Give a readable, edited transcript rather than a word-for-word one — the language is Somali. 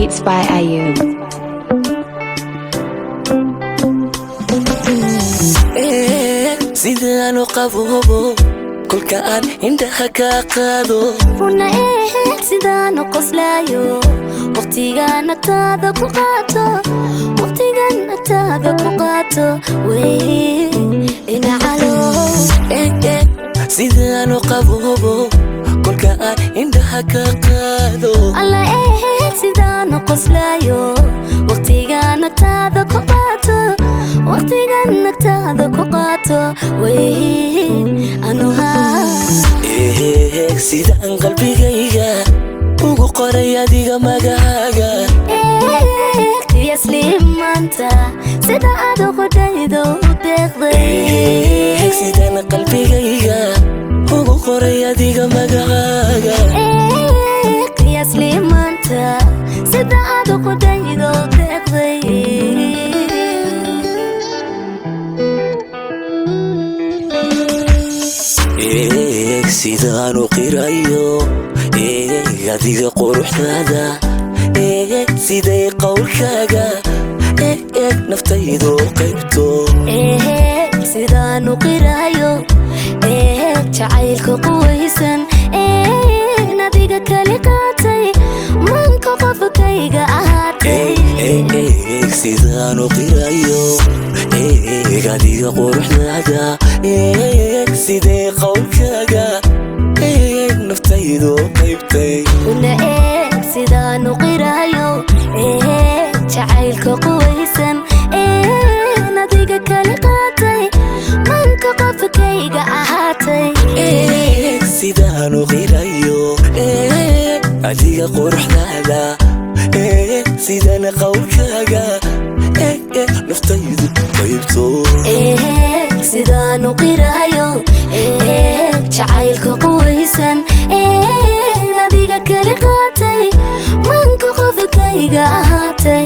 Beats by Ayub. sidaan u qaboobo kolka aan indhaha ka qaado runa sidaan u qoslaayo waqtigan agtaada ku qaato waqtigan agtaada ku qaato way inacalo sidaan u qaboobo kolka aan indhaha ka qaado alla sidaan u qoslaayo waqtigan agtaada ku qaato waqtigan agtaada ku qaato way anuha sidaan qalbigayga ugu qoray adiga magacaaga yasliimanta sida aad ugu dhaydo deeqday sidaan qalbigayga ugu qoray adiga magacaaga yasliimanta sida aad ugu dhaydo deeqday sidaan u qirayo adiga quruxdaada siday qowlkaaga naftaydu qaybto sidaan u qirayo jacaylka quwaysan nadiga kali qaatay manka qofkayga ahaatay sidaan u qirayo adiga quruxdaada siday qowlkaaga naftaydu qaybtay una sidaan u qirayo jacaylka quwaysan nadiga kali qaatay manka qofkayga ahaatay sidaan u qirayo adiga quruxdaada sidaan qowlkaaga naftaydu qaybto sidaan u qirayo jacaylka quwaysan nadiga kali qaatay manka qofkayga ahaatay